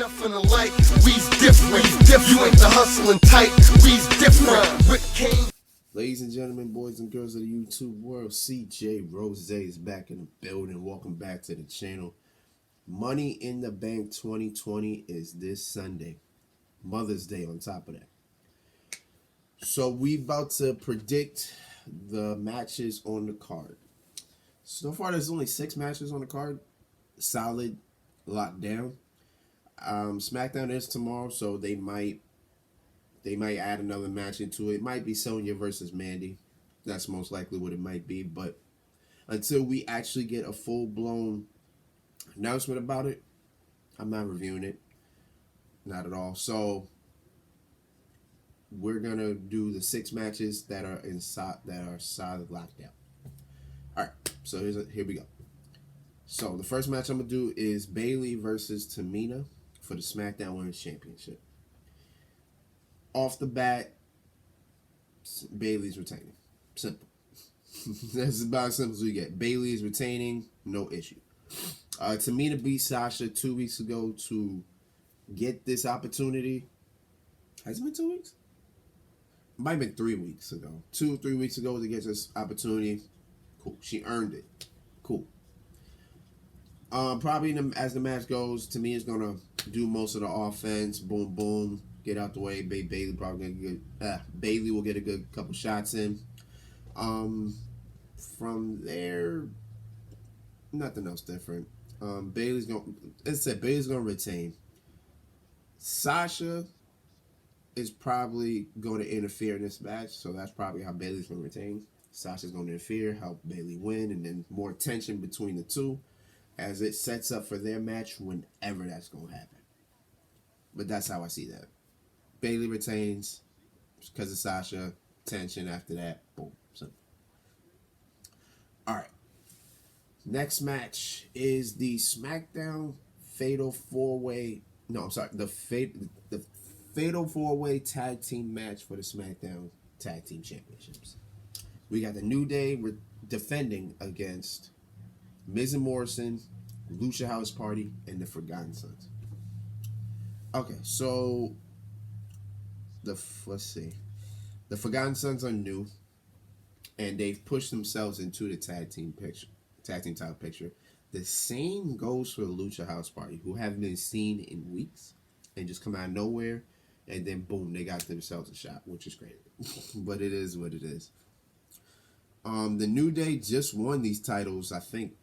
nothing alike. We's different. You ain't the hustling type. We's different. Rick Kane. Ladies and gentlemen, boys and girls of the YouTube world, CJ Rose is back in the building. Welcome back to the channel. Money in the Bank 2020 is this Sunday. Mother's Day on top of that. So we about to predict the matches on the card. So far, there's only 6 matches on the card. Solid, locked down. SmackDown is tomorrow, so they might add another match into it. It might be Sonya versus Mandy. That's most likely what it might be. But until we actually get a full-blown announcement about it, I'm not reviewing it. Not at all. So we're gonna do the 6 matches that are solid lockdown. All right. So here we go. So the first match I'm gonna do is Bayley versus Tamina for the SmackDown Women's Championship. Off the bat, Bayley's retaining. Simple. That's about as simple as we get. Bayley is retaining, no issue. Tamina beat Sasha 2 weeks ago to get this opportunity. Has it been 2 weeks? It might have been 3 weeks ago. 2 or 3 weeks ago to get this opportunity. Cool. She earned it. Cool. Probably as the match goes, Tamina's gonna do most of the offense. Boom, boom. Get out the way. Bayley probably gonna get. Bayley will get a good couple shots in. From there, nothing else different. Bayley's gonna. As I said, Bayley's gonna retain. Sasha is probably going to interfere in this match, so that's probably how Bayley's gonna retain. Sasha's gonna interfere, help Bayley win, and then more tension between the two, as it sets up for their match whenever that's gonna happen. But that's how I see that. Bayley retains because of Sasha. Tension after that. Boom. Simple. All right. Next match is the SmackDown Fatal 4-Way. No, I'm sorry. The Fatal 4-Way Tag Team match for the SmackDown Tag Team Championships. We got the New Day defending against Miz and Morrison, Lucha House Party, and the Forgotten Sons. Okay, so let's see. The Forgotten Sons are new, and they've pushed themselves into the tag team title picture. The same goes for the Lucha House Party, who haven't been seen in weeks and just come out of nowhere, and then boom, they got themselves a shot, which is great. But it is what it is. The New Day just won these titles, I think,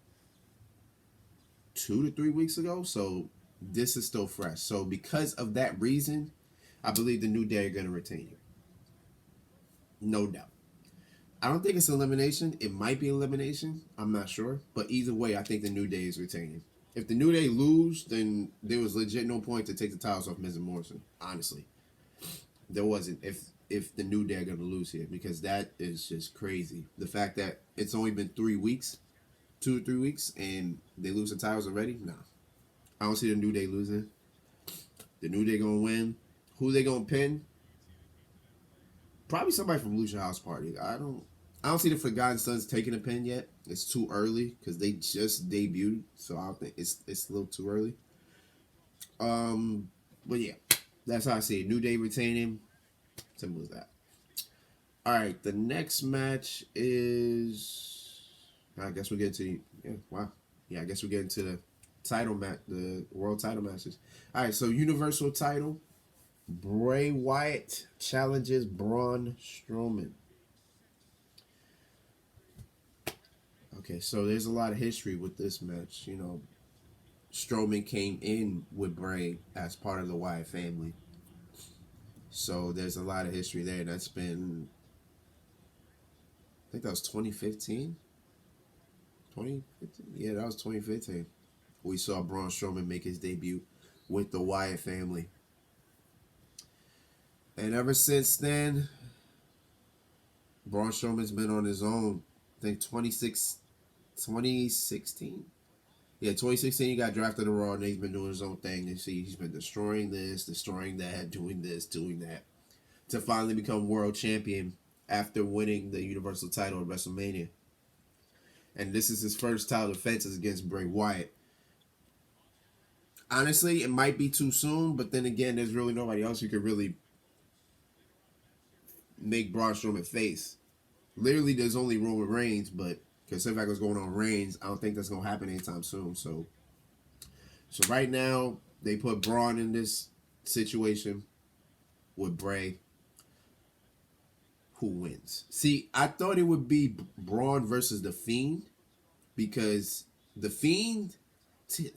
2 to 3 weeks ago, so this is still fresh. So because of that reason, I believe the New Day are going to retain it. No doubt. I don't think it's elimination. It might be elimination. I'm not sure. But either way, I think the New Day is retaining. If the New Day lose, then there was legit no point to take the titles off Miz and Morrison. Honestly. There wasn't if the New Day are going to lose here. Because that is just crazy. The fact that it's only been 3 weeks, 2 or 3 weeks, and they lose the titles already? Nah. I don't see the New Day losing. The New Day going to win. Who they going to pin? Probably somebody from Lucha House Party. I don't see the Forgotten Sons taking a pin yet. It's too early because they just debuted, so I don't think it's a little too early. But yeah, that's how I see it. New Day retaining. Simple as that. All right, the next match is. I guess we get to I guess we get into the title match, the world title matches. All right, so Universal title. Bray Wyatt challenges Braun Strowman. Okay, so there's a lot of history with this match. You know, Strowman came in with Bray as part of the Wyatt family. So there's a lot of history there. That's been, I think that was 2015? 2015? Yeah, that was 2015. We saw Braun Strowman make his debut with the Wyatt family. And ever since then, Braun Strowman's been on his own. I think 2016? Yeah, 2016 he got drafted to Raw, and he's been doing his own thing. You see, he's been destroying this, destroying that, doing this, doing that, to finally become world champion after winning the Universal title at WrestleMania. And this is his first title defense against Bray Wyatt. Honestly, it might be too soon, but then again, there's really nobody else who could really make Braun Strowman face. Literally, there's only Roman Reigns, but because something was going on Reigns, I don't think that's gonna happen anytime soon. So right now they put Braun in this situation with Bray. Who wins? See, I thought it would be Braun versus the Fiend because the Fiend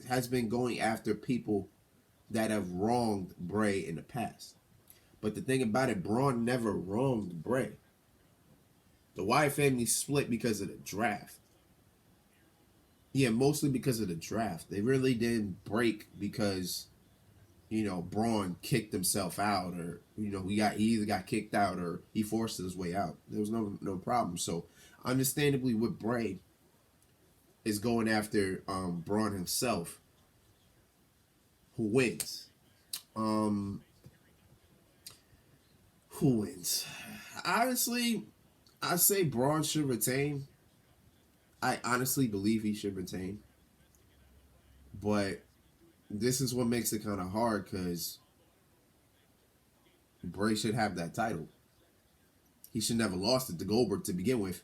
has been going after people that have wronged Bray in the past. But the thing about it, Braun never wronged Bray. The Wyatt family split because of the draft. Yeah, mostly because of the draft. They really didn't break because, Braun kicked himself out, or he either got kicked out or he forced his way out. There was no problem. So, understandably, with Bray is going after Braun himself, who wins. Who wins? Honestly, I say Braun should retain. I honestly believe he should retain. But this is what makes it kind of hard because Bray should have that title. He should never lost it to Goldberg to begin with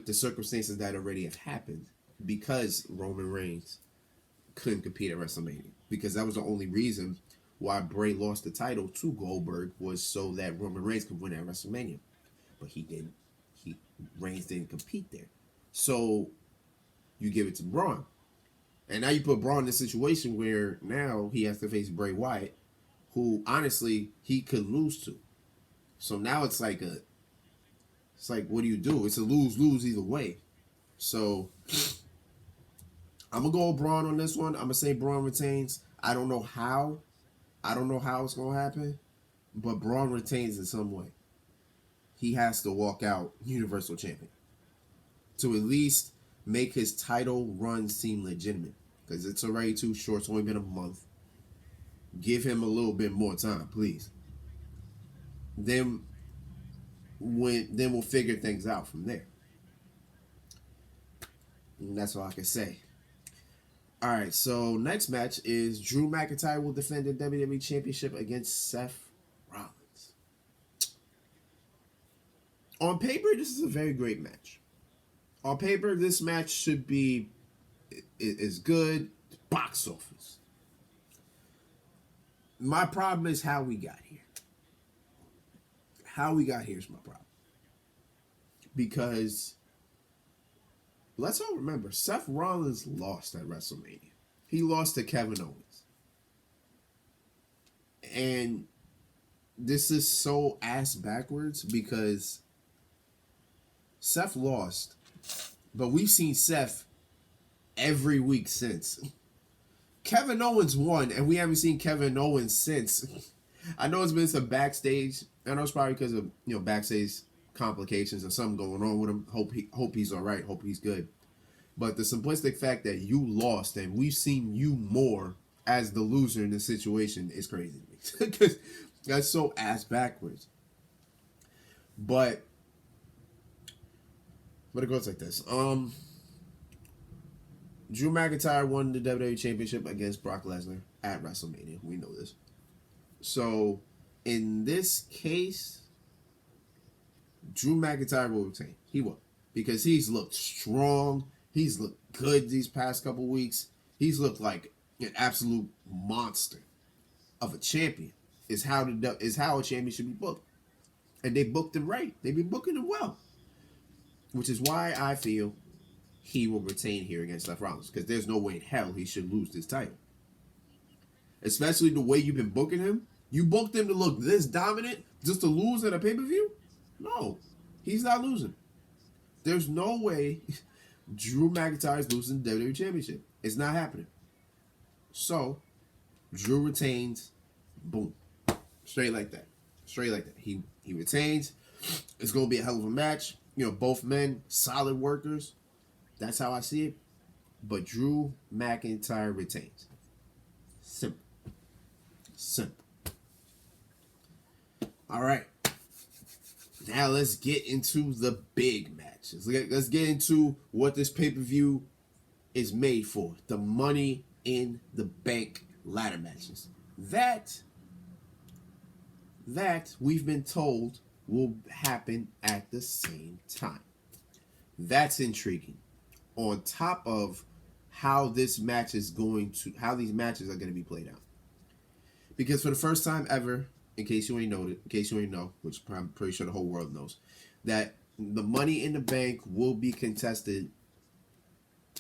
the circumstances that already have happened, because Roman Reigns couldn't compete at WrestleMania. Because that was the only reason why Bray lost the title to Goldberg, was so that Roman Reigns could win at WrestleMania. But he didn't. Reigns didn't compete there. So you give it to Braun. And now you put Braun in a situation where now he has to face Bray Wyatt, who honestly he could lose to. So now it's like what do you do? It's a lose-lose either way. So I'm gonna go with Braun on this one. I'm gonna say Braun retains. I don't know how it's gonna happen, but Braun retains in some way. He has to walk out Universal Champion to at least make his title run seem legitimate, because it's already too short. It's only been a month. Give him a little bit more time, please. Then we'll figure things out from there. And that's all I can say. All right, so next match is Drew McIntyre will defend the WWE Championship against Seth Rollins. On paper, this is a very great match. On paper, this match should be is good. Box office. My problem is how we got here. How we got here is my problem. Because let's all remember, Seth Rollins lost at WrestleMania. He lost to Kevin Owens. And this is so ass backwards because Seth lost, but we've seen Seth every week since. Kevin Owens won, and we haven't seen Kevin Owens since. I know it's been some backstage. I know it's probably because of backstage complications or something going on with him. Hope he's all right. Hope he's good. But the simplistic fact that you lost and we've seen you more as the loser in this situation is crazy to me. Because that's so ass backwards. But it goes like this. Drew McIntyre won the WWE Championship against Brock Lesnar at WrestleMania. We know this. So, in this case, Drew McIntyre will retain. He will. Because he's looked strong. He's looked good these past couple weeks. He's looked like an absolute monster of a champion. Is how a champion should be booked. And they booked him right. They've been booking him well. Which is why I feel he will retain here against Seth Rollins. Because there's no way in hell he should lose this title. Especially the way you've been booking him. You booked him to look this dominant just to lose at a pay-per-view? No. He's not losing. There's no way Drew McIntyre is losing the WWE Championship. It's not happening. So, Drew retains. Boom. Straight like that. Straight like that. He retains. It's going to be a hell of a match. Both men, solid workers. That's how I see it. But Drew McIntyre retains. Simple. Simple. All right. Now let's get into the big matches. Let's get into what this pay-per-view is made for. The Money in the Bank ladder matches. That we've been told will happen at the same time. That's intriguing. On top of how these matches are going to be played out. Because for the first time ever, in case you ain't know, which I'm pretty sure the whole world knows, that the Money in the Bank will be contested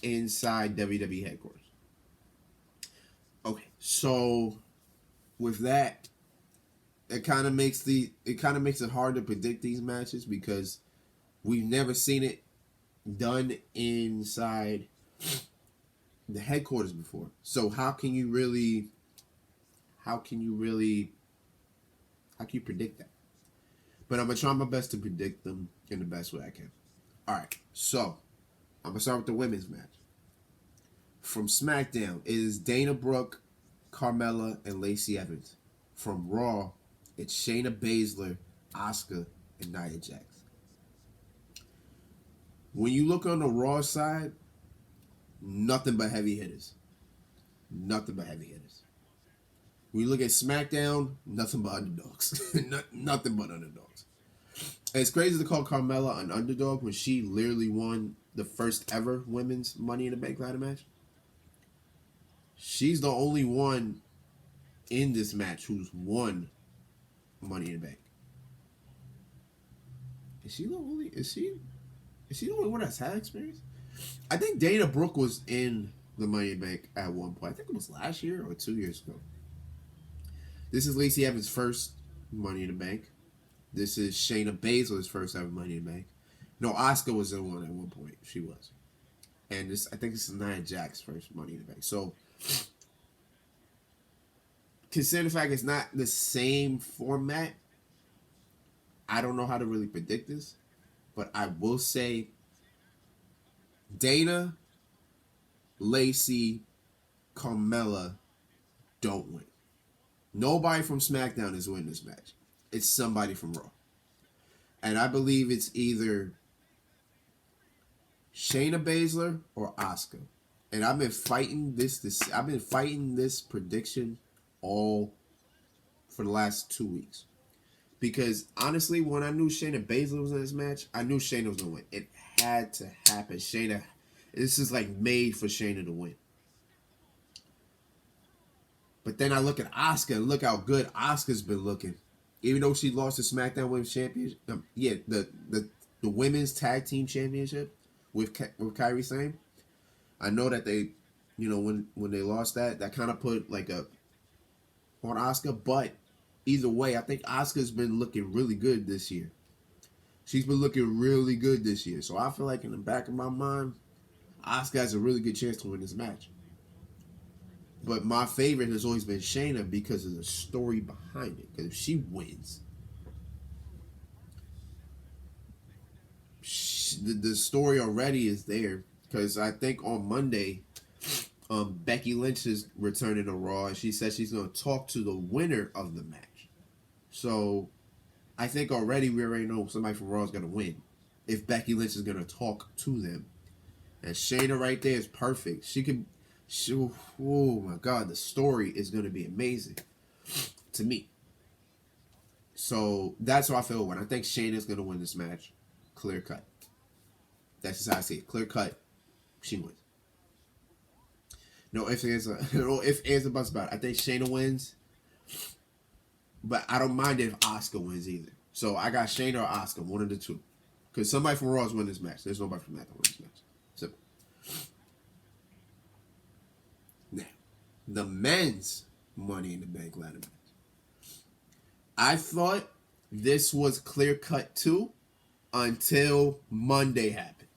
inside WWE headquarters. Okay, so with that, it kind of makes it hard to predict these matches because we've never seen it done inside the headquarters before. So how can you predict that? But I'm gonna try my best to predict them in the best way I can. All right, so I'm gonna start with the women's match. From SmackDown, it is Dana Brooke, Carmella, and Lacey Evans. From Raw, it's Shayna Baszler, Asuka, and Nia Jax. When you look on the Raw side, nothing but heavy hitters. Nothing but heavy hitters. When you look at SmackDown, nothing but underdogs. Nothing but underdogs. And it's crazy to call Carmella an underdog when she literally won the first ever women's Money in the Bank ladder match. She's the only one in this match who's won Money in the Bank. Is she the only one that's had experience? I think Dana Brooke was in the Money in the Bank at one point. I think it was last year or 2 years ago. This is Lacey Evans' first Money in the Bank. This is Shayna Baszler's first ever Money in the Bank. No, Asuka was in one at one point. She was. And I think this is Nia Jax's first Money in the Bank. So, considering the fact it's not the same format, I don't know how to really predict this. But I will say Dana, Lacey, Carmella don't win. Nobody from SmackDown is winning this match. It's somebody from Raw. And I believe it's either Shayna Baszler or Asuka. And I've been fighting this prediction all for the last 2 weeks. Because honestly, when I knew Shayna Baszler was in this match, I knew Shayna was gonna win. It had to happen. This is like made for Shayna to win. But then I look at Asuka and look how good Asuka's been looking. Even though she lost the SmackDown Women's Championship, the Women's Tag Team Championship with Kairi Sane. I know that they, when they lost that kind of put like a on Asuka. But either way, I think Asuka's been looking really good this year. She's been looking really good this year. So I feel like in the back of my mind, Asuka has a really good chance to win this match. But my favorite has always been Shayna because of the story behind it. Because if she wins, the story already is there. Because I think on Monday, Becky Lynch is returning to Raw. And she said she's going to talk to the winner of the match. So I think we already know somebody from Raw is going to win. If Becky Lynch is going to talk to them. And Shayna right there is perfect. Oh my God, the story is going to be amazing to me. So that's how I feel when I think Shayna's going to win this match. Clear cut. That's just how I see it. Clear cut. She wins. No ifs, ands, and buts about it. I think Shayna wins. But I don't mind if Asuka wins either. So I got Shayna or Asuka, one of the two. Because somebody from Raw is winning this match. There's nobody from that that wins this match. Simple. Now, the men's Money in the Bank ladder match. I thought this was clear cut too until Monday happened.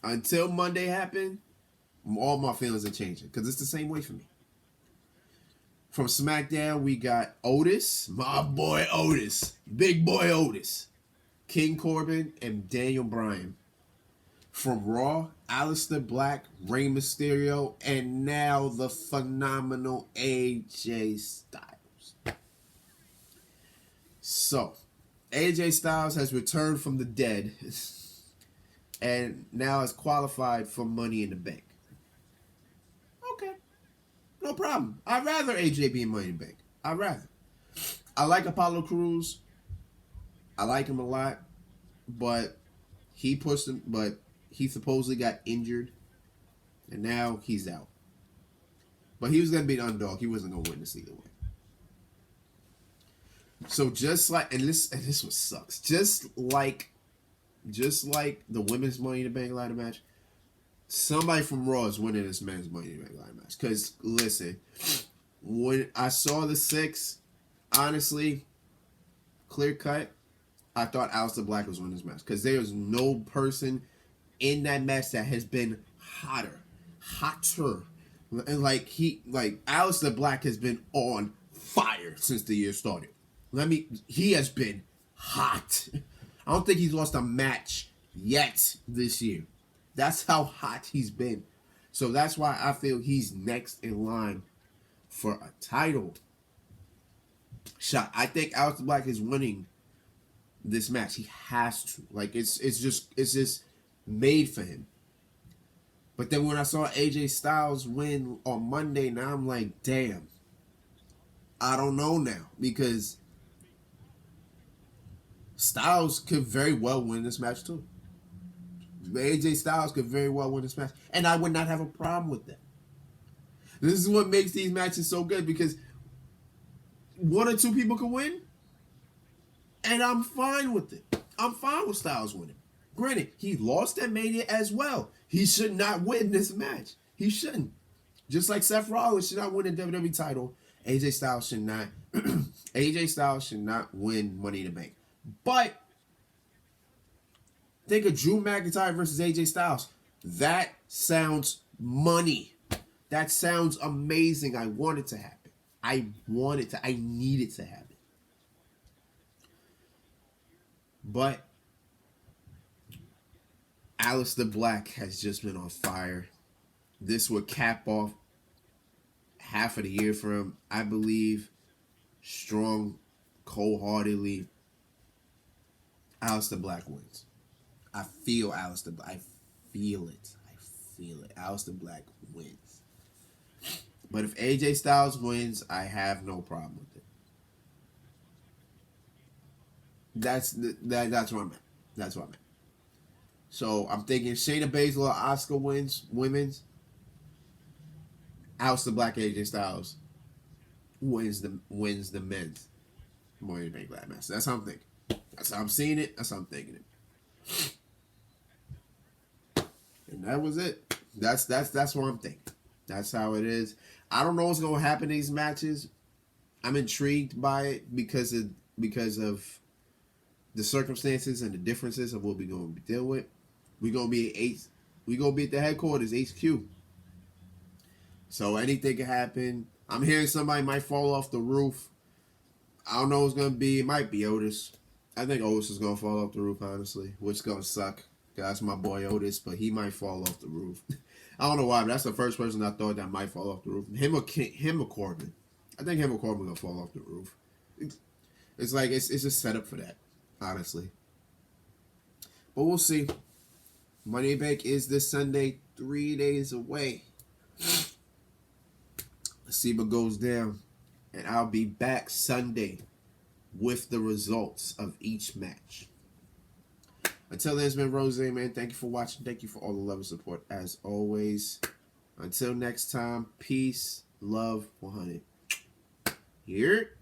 Until Monday happened, all my feelings are changing because it's the same way for me. From SmackDown, we got Otis, my boy Otis, big boy Otis, King Corbin, and Daniel Bryan. From Raw, Aleister Black, Rey Mysterio, and now the phenomenal AJ Styles. So, AJ Styles has returned from the dead and now is qualified for Money in the Bank. Okay. No problem. I'd rather AJ be in Money in the Bank. I'd rather. I like Apollo Crews. I like him a lot, but he pushed him. But he supposedly got injured, and now he's out. But he was gonna be an underdog. He wasn't gonna win this either way. So just like, and this what sucks. Just like the women's Money in the Bank ladder match, somebody from Raw is winning this men's Money in the Bank ladder match. Because listen, when I saw the 6, honestly, clear cut, I thought Aleister Black was winning this match. Because there's no person in that match that has been hotter. And like Aleister Black has been on fire since the year started. He has been hot. I don't think he's lost a match yet this year. That's how hot he's been. So that's why I feel he's next in line for a title shot. I think Aleister Black is winning this match. He has to. Like it's just made for him. But then when I saw AJ Styles win on Monday, now I'm like, damn. I don't know now because Styles could very well win this match too. AJ Styles could very well win this match. And I would not have a problem with that. This is what makes these matches so good because 1 or 2 people can win. And I'm fine with it. I'm fine with Styles winning. Granted, he lost at Mania as well. He should not win this match. He shouldn't. Just like Seth Rollins should not win the WWE title, AJ Styles should not. AJ Styles should not win Money in the Bank. But think of Drew McIntyre versus AJ Styles. That sounds money. That sounds amazing. I want it to happen. I need it to happen. But Aleister Black has just been on fire. This would cap off half of the year for him. I believe strong, cold-heartedly, Aleister Black wins. I feel Aleister Black. I feel it. Aleister Black wins. But if AJ Styles wins, I have no problem with it. That's where I'm at. That's where I'm at. So I'm thinking Shayna Baszler or Asuka wins women's. Aleister Black, AJ Styles wins the men's Money in the Bank ladder match. That's how I'm thinking. That's how I'm seeing it. That's how I'm thinking it. And that was it. That's what I'm thinking. That's how it is. I don't know what's gonna happen in these matches. I'm intrigued by it because of the circumstances and the differences of what we're gonna deal with. We're gonna be at the headquarters, HQ. So anything can happen. I'm hearing somebody might fall off the roof. I don't know what's gonna be. It might be Otis. I think Otis is gonna fall off the roof, honestly, which is gonna suck. That's my boy Otis, but he might fall off the roof. I don't know why, but that's the first person I thought that might fall off the roof. Him or Corbin. I think him or Corbin gonna fall off the roof. It's like it's just set up for that, honestly. But we'll see. Money in the Bank is this Sunday, 3 days away. Let's see what goes down. And I'll be back Sunday with the results of each match. Until then, it's been Rose, man. Thank you for watching. Thank you for all the love and support, as always. Until next time, peace, love, 100. Here.